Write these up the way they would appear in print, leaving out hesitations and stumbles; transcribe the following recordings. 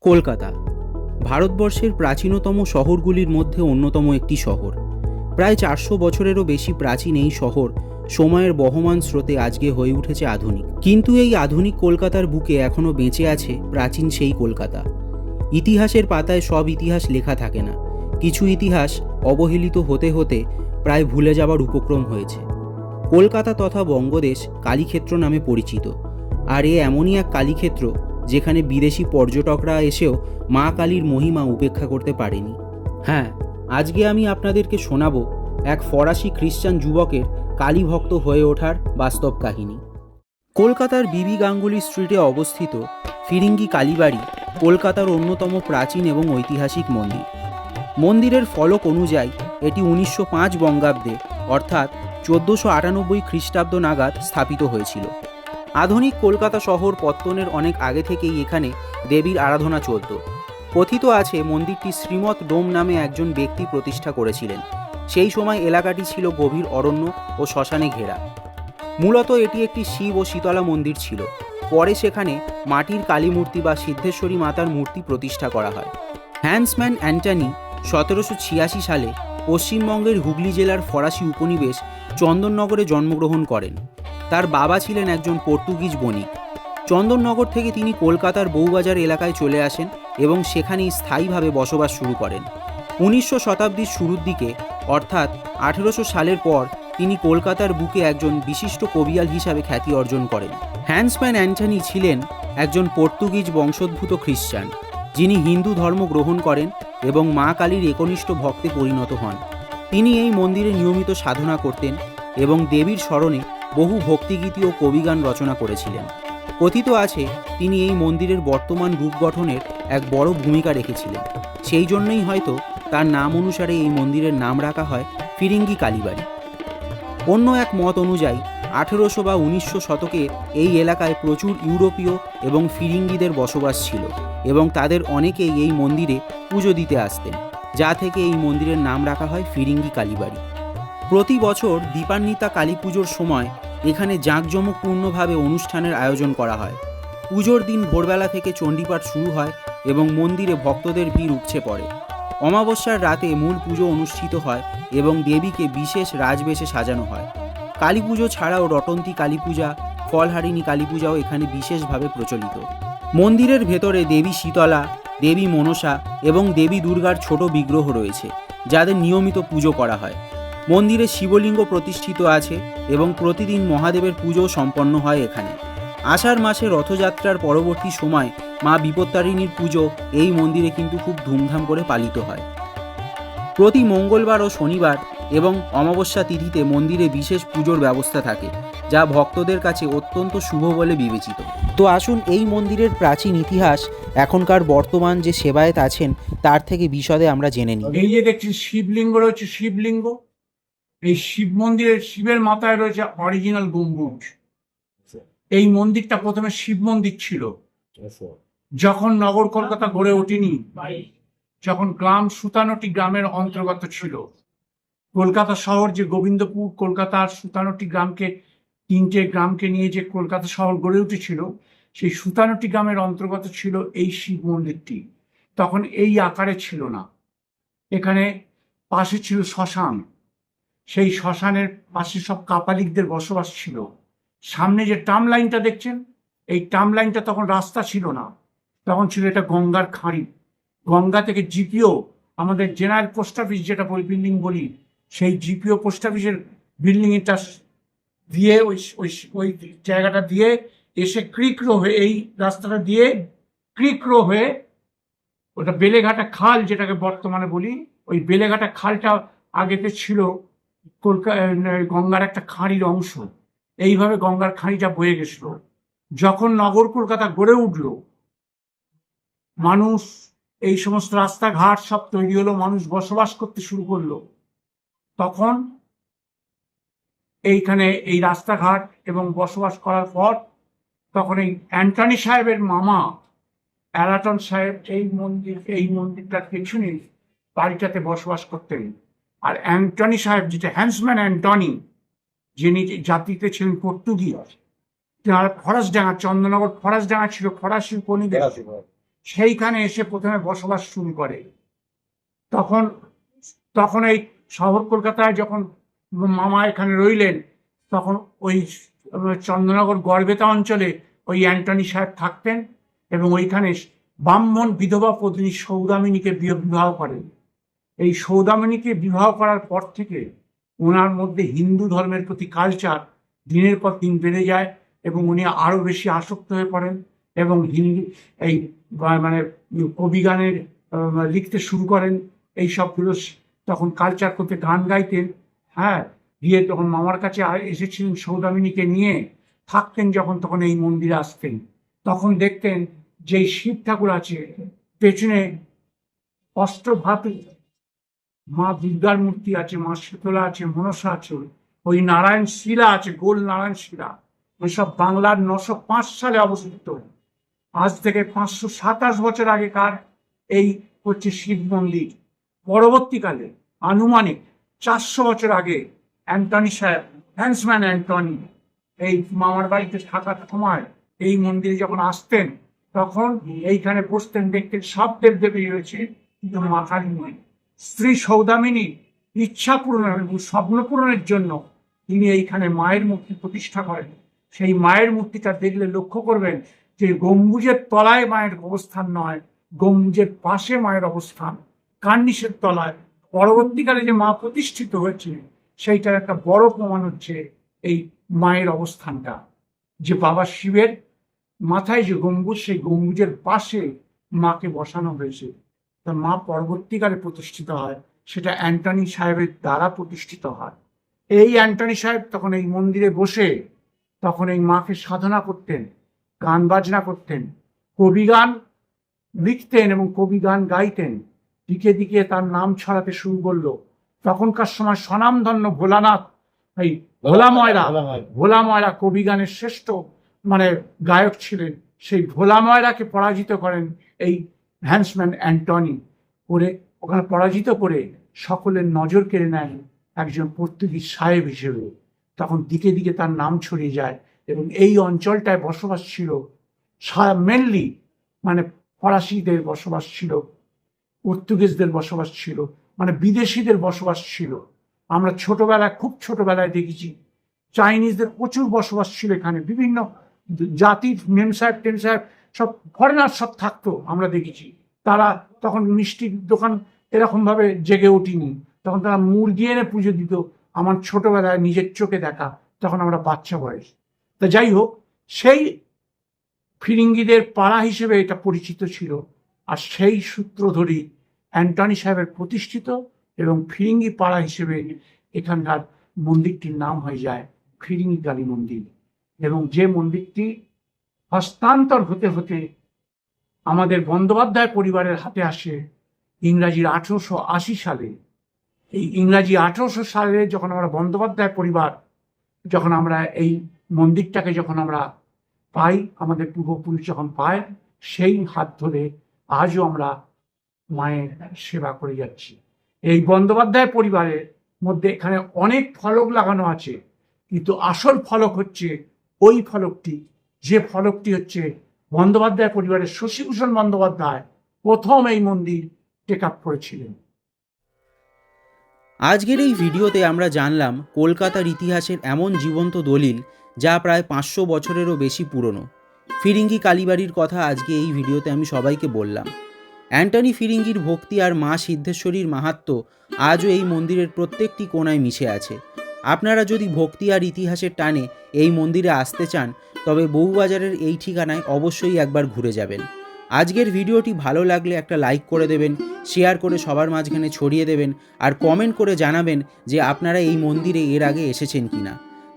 কলকাতা ভারতবর্ষের প্রাচীনতম শহরগুলির মধ্যে অন্যতম একটি শহর। প্রায় 400 বছরেরও বেশি প্রাচীন এই শহর সময়ের বহমান স্রোতে আজকে হয়ে উঠেছে আধুনিক। কিন্তু এই আধুনিক কলকাতার বুকে এখনও বেঁচে আছে প্রাচীন সেই কলকাতা। ইতিহাসের পাতায় সব ইতিহাস লেখা থাকে না, কিছু ইতিহাস অবহেলিত হতে হতে প্রায় ভুলে যাবার উপক্রম হয়েছে। কলকাতা তথা বঙ্গদেশ কালীক্ষেত্র নামে পরিচিত, আর এমনই এক কালীক্ষেত্র যেখানে বিদেশি পর্যটকরা এসেও মা কালীর মহিমা উপেক্ষা করতে পারেনি। হ্যাঁ, আজকে আমি আপনাদেরকে শোনাবো এক ফরাসি খ্রিস্টান যুবকের কালী ভক্ত হয়ে ওঠার বাস্তব কাহিনী। কলকাতার বিবি গাঙ্গুলি স্ট্রিটে অবস্থিত ফিরিঙ্গি কালীবাড়ি কলকাতার অন্যতম প্রাচীন এবং ঐতিহাসিক মন্দির। মন্দিরের ফলক অনুযায়ী এটি 1905 বঙ্গাব্দে অর্থাৎ 1498 খ্রিস্টাব্দ নাগাদ স্থাপিত হয়েছিল। আধুনিক কলকাতা শহর পত্তনের অনেক আগে থেকেই এখানে দেবীর আরাধনা চলত। কথিত আছে মন্দিরটি শ্রীমৎ ডোম নামে একজন ব্যক্তি প্রতিষ্ঠা করেছিলেন। সেই সময় এলাকাটি ছিল গভীর অরণ্য ও শ্মশানে ঘেরা। মূলত এটি একটি শিব ও শীতলা মন্দির ছিল। পরে সেখানে মাটির কালী মূর্তি বা সিদ্ধেশ্বরী মাতার মূর্তি প্রতিষ্ঠা করা হয়। হ্যান্সম্যান অ্যান্টনি 1786 সালে পশ্চিমবঙ্গের হুগলি জেলার ফরাসি উপনিবেশ চন্দননগরে জন্মগ্রহণ করেন। তার বাবা ছিলেন একজন পর্তুগিজ বণিক। চন্দননগর থেকে তিনি কলকাতার বউবাজার এলাকায় চলে আসেন এবং সেখানেই স্থায়ীভাবে বসবাস শুরু করেন। 1900 শতাব্দীর শুরুর দিকে অর্থাৎ 1800 সালের পর তিনি কলকাতার বুকে একজন বিশিষ্ট কবিয়াল হিসাবে খ্যাতি অর্জন করেন। হ্যান্সম্যান অ্যান্টনি ছিলেন একজন পর্তুগিজ বংশোদ্ভূত খ্রিস্টান, যিনি হিন্দু ধর্ম গ্রহণ করেন এবং মা কালীর একনিষ্ঠ ভক্তে পরিণত হন। তিনি এই মন্দিরে নিয়মিত সাধনা করতেন এবং দেবীর স্মরণে বহু ভক্তিগীতি ও কবিগান রচনা করেছিলেন। কথিত আছে তিনি এই মন্দিরের বর্তমান রূপ গঠনের এক বড় ভূমিকা রেখেছিলেন। সেই জন্যই হয়তো তার নাম অনুসারে এই মন্দিরের নাম রাখা হয় ফিরিঙ্গি কালীবাড়ি। অন্য এক মত অনুযায়ী 1800 বা 1900 শতকে এই এলাকায় প্রচুর ইউরোপীয় এবং ফিরিঙ্গিদের বসবাস ছিল এবং তাদের অনেকেই এই মন্দিরে পুজো দিতে আসতেন, যা থেকে এই মন্দিরের নাম রাখা হয় ফিরিঙ্গি কালীবাড়ি। প্রতি বছর দীপান্বিতা কালী পুজোর সময় এখানে জাঁকজমকপূর্ণভাবে অনুষ্ঠানের আয়োজন করা হয়। পুজোর দিন ভোরবেলা থেকে চণ্ডীপাঠ শুরু হয় এবং মন্দিরে ভক্তদের ভিড় উপচে পড়ে। অমাবস্যার রাতে মূল পুজো অনুষ্ঠিত হয় এবং দেবীকে বিশেষ রাজবেশে সাজানো হয়। কালী পুজো ছাড়াও রটন্তী কালী পূজা, ফলহারিণী কালী পূজাও এখানে বিশেষভাবে প্রচলিত। মন্দিরের ভেতরে দেবী শীতলা, দেবী মনসা এবং দেবী দুর্গার ছোট বিগ্রহ রয়েছে, যাদের নিয়মিত পুজো করা হয়। মন্দিরে শিবলিঙ্গ প্রতিষ্ঠিত আছে এবং প্রতিদিন মহাদেবের পুজো সম্পন্ন হয় এখানে। আষাঢ় মাসে রথযাত্রার পরবর্তী সময় মা বিপত্তারিণীর পুজো এই মন্দিরে কিন্তু খুব ধুমধাম করে পালিত হয়। প্রতি মঙ্গলবার ও শনিবার এবং অমাবস্যা তিথিতে মন্দিরে বিশেষ পুজোর ব্যবস্থা থাকে, যা ভক্তদের কাছে অত্যন্ত শুভ বলে বিবেচিত। তো আসুন এই মন্দিরের প্রাচীন ইতিহাস এখনকার বর্তমান যে সেবায়েত আছেন তার থেকে বিশদে আমরা জেনে নিই। এই যে দেখছি শিবলিঙ্গ রয়েছে, শিবলিঙ্গ, এই শিব মন্দিরের শিবের মাথায় রয়েছে অরিজিনাল গম্বুজ। এই মন্দিরটা প্রথমে শিব মন্দির ছিল। যখন নগর কলকাতা গড়ে ওঠেনি, যখন গ্রাম সুতানটি গ্রামের অন্তর্গত ছিল, কলকাতা শহর যে গোবিন্দপুর, কলকাতার সুতানটি গ্রামকে, 3টে গ্রামকে নিয়ে যে কলকাতা শহর গড়ে উঠেছিল, সেই সুতানটি গ্রামের অন্তর্গত ছিল এই শিব মন্দিরটি। তখন এই আকারে ছিল না। এখানে পাশে ছিল শ্মশান, সেই শ্মশানের পাশে সব কাপালিকদের বসবাস ছিল। সামনে যে ট্রাম লাইনটা দেখছেন, এই ট্রাম লাইনটা তখন রাস্তা ছিল না, তখন ছিল এটা গঙ্গার খাঁড়ি। গঙ্গা থেকে জিপিও, আমাদের জেনারেল পোস্ট অফিস যেটা বিল্ডিং বলি, সেই জিপিও পোস্ট অফিসের বিল্ডিংটা দিয়ে ওই জায়গাটা দিয়ে এসে ক্রিক রো হয়ে, এই রাস্তাটা দিয়ে ক্রিক রো হয়ে ওটা বেলেঘাটা খাল যেটাকে বর্তমানে বলি, ওই বেলেঘাটা খালটা আগেতে ছিল গঙ্গার একটা খাঁড়ির অংশ। এইভাবে গঙ্গার খাঁড়িটা বয়ে গেছিল। যখন নগর কলকাতা গড়ে উঠল, মানুষ এই সমস্ত রাস্তাঘাট সব তৈরি হলো, মানুষ বসবাস করতে শুরু করলো, তখন এইখানে এই রাস্তাঘাট এবং বসবাস করার পর তখন এই অ্যান্টনি সাহেবের মামা অ্যালাটন সাহেব এই মন্দিরটার পেছনে বাড়িটাতে বসবাস করতেন। আর অ্যান্টনি সাহেব, যেটা হ্যান্সম্যান অ্যান্টনি, যিনি জাতিতে ছিলেন পর্তুগিজ, ফরাসডাঙ্গা, চন্দননগর ফরাসডাঙ্গা ছিল ফরাসি উপনিবেশ, সেইখানে এসে প্রথমে বসবাস শুরু করে। তখন তখন এই শহর কলকাতায় যখন মামা এখানে রইলেন, তখন ওই চন্দ্রনগর গড়বেতা অঞ্চলে ওই অ্যান্টনি সাহেব থাকতেন এবং ওইখানে ব্রাহ্মণ বিধবা পত্নী সৌদামিনীকে বিবাহ করেন। এই সৌদামিনীকে বিবাহ করার পর থেকে ওনার মধ্যে হিন্দু ধর্মের প্রতি কালচার দিনের পর দিন বেড়ে যায় এবং উনি আরও বেশি আসক্ত হয়ে পড়েন এবং হিন্দি এই মানে কবিগানের লিখতে শুরু করেন। এই সবগুলো তখন কালচার করতে গান গাইতেন। হ্যাঁ, গিয়ে তখন মামার কাছে এসেছিলেন সৌদামিনীকে নিয়ে থাকতেন যখন, তখন এই মন্দিরে আসতেন। তখন দেখতেন যে শিব ঠাকুর আছে, পেছনে অষ্টভাতী মা দুর্গার মূর্তি আছে, মা শীতলা আছে, মনসা আছে, ওই নারায়ণ শিলা আছে, গোল নারায়ণ শিলা, ওইসব বাংলার 905 সালে অবস্থিত। আজ থেকে 527 বছর আগেকার এই হচ্ছে শিব মন্দির। পরবর্তীকালে আনুমানিক 400 বছর আগে অ্যান্টনি সাহেব, হ্যান্সম্যান অ্যান্টনি, এই মামার বাড়িতে থাকার সময় এই মন্দিরে যখন আসতেন তখন এইখানে বসতেন, দেখতেন সব দেবদেবী রয়েছে, কিন্তু মা কালী নয়। স্ত্রী সৌদামিনী ইচ্ছা পূরণের এবং স্বপ্ন পূরণের জন্য তিনি এইখানে মায়ের মূর্তি প্রতিষ্ঠা করেন। সেই মায়ের মূর্তিটা দেখলে লক্ষ্য করবেন যে গম্বুজের তলায় মায়ের অবস্থান নয়, গম্বুজের পাশে মায়ের অবস্থান, কার্নিসের তলায়। পরবর্তীকালে যে মা প্রতিষ্ঠিত হয়েছে সেইটার একটা বড় প্রমাণ হচ্ছে এই মায়ের অবস্থানটা, যে বাবা শিবের মাথায় যে গম্বুজ, সেই গম্বুজের পাশে মাকে বসানো হয়েছে। তা মা পরবর্তীকালে প্রতিষ্ঠিত হয়, সেটা অ্যান্টনি সাহেবের দ্বারা প্রতিষ্ঠিত হয়। এই অ্যান্টনি সাহেব তখন এই মন্দিরে বসে তখন এই মাকে সাধনা করতেন, গান বাজনা করতেন, কবিগান লিখতেন এবং কবিগান গাইতেন। দিকে দিকে তার নাম ছড়াতে শুরু করলো। তখনকার সময় স্বনামধন্য ভোলানাথ, এই ভোলা ময়রা কবিগানের শ্রেষ্ঠ মানে গায়ক ছিলেন। সেই ভোলা ময়রাকে পরাজিত করেন এই হ্যান্সম্যান অ্যান্টনি, করে ওখানে পরাজিত করে সকলের নজর কেড়ে নেন একজন পর্তুগিজ সাহেব হিসেবে। তখন দিকে দিকে তার নাম ছড়িয়ে যায় এবং এই অঞ্চলটায় বসবাস ছিল মেনলি মানে ফরাসিদের বসবাস ছিল, পর্তুগিজদের বসবাস ছিল, মানে বিদেশিদের বসবাস ছিল। আমরা ছোটবেলায়, খুব ছোটবেলায় দেখেছি চাইনিজদের প্রচুর বসবাস ছিল এখানে, বিভিন্ন জাতির মেম সাহেব টেম সাহেব সব ফরেনার সব থাকতো, আমরা দেখেছি। তারা তখন মিষ্টির দোকান এরকমভাবে জেগে ওঠেনি, তখন তারা মুরগি এনে পুজো দিত। আমার ছোটবেলায় নিজের চোখে দেখা, তখন আমরা বাচ্চা বয়স। তা যাই হোক, সেই ফিরিঙ্গিদের পাড়া হিসেবে এটা পরিচিত ছিল। আর সেই সূত্র ধরেই অ্যান্টনি সাহেবের প্রতিষ্ঠিত এবং ফিরিঙ্গি পাড়া হিসেবে এখানকার মন্দিরটির নাম হয়ে যায় ফিরিঙ্গি কালী মন্দির। এবং যে মন্দিরটি হস্তান্তর হতে হতে আমাদের বন্দ্যোপাধ্যায় পরিবারের হাতে আসে ইংরাজি 1880 সালে। এই ইংরাজি 1800 সালে যখন আমরা বন্দ্যোপাধ্যায় পরিবার, যখন আমরা এই মন্দিরটাকে যখন আমরা পাই, আমাদের পূর্বপুরুষ যখন পায়, সেই হাত ধরে আজও আমরা মায়ের সেবা করে যাচ্ছি। এই বন্দ্যোপাধ্যায় পরিবারের মধ্যে এখানে অনেক ফলক লাগানো আছে, কিন্তু আসল ফলক হচ্ছে ওই ফলকটি, যে ফলকটি হচ্ছে বন্দ্যোপাধ্যায় পরিবারের শশীভূষণ বন্দ্যোপাধ্যায় প্রথম এই মন্দির টেক আপ করেছিলেন। আজকের এই ভিডিওতে আমরা জানলাম কলকাতার ইতিহাসের এমন জীবন্ত দলিল যা প্রায় 500 বছরেরও বেশি পুরনো। ফিরিঙ্গি কালীবাড়ির কথা আজকে এই ভিডিওতে আমি সবাইকে বললাম। অ্যান্টনি ফিরিঙ্গির ভক্তি আর মা সিদ্ধেশ্বরীর মাহাত্ম্য আজও এই মন্দিরের প্রত্যেকটি কোণায় মিশে আছে। আপনারা যদি ভক্তি আর ইতিহাসের টানে এই মন্দিরে আসতে চান, তবে বউবাজারের এই ঠিকানায় অবশ্যই একবার ঘুরে যাবেন। আজকের ভিডিওটি ভালো লাগলে একটা লাইক করে দেবেন, শেয়ার করে সবার মাঝখানে ছড়িয়ে দেবেন, আর কমেন্ট করে জানাবেন যে আপনারা এই মন্দিরে এর আগে এসেছেন কিনা।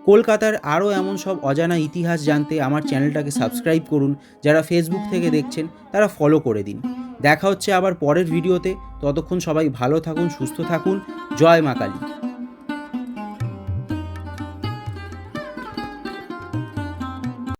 কলকাতার আরও এমন সব অজানা ইতিহাস জানতে আমার চ্যানেলটাকে সাবস্ক্রাইব করুন। যারা ফেসবুক থেকে দেখছেন তারা ফলো করে দিন। দেখা হচ্ছে আবার পরের ভিডিওতে। ততক্ষণ সবাই ভালো থাকুন, সুস্থ থাকুন। জয় মা কালী।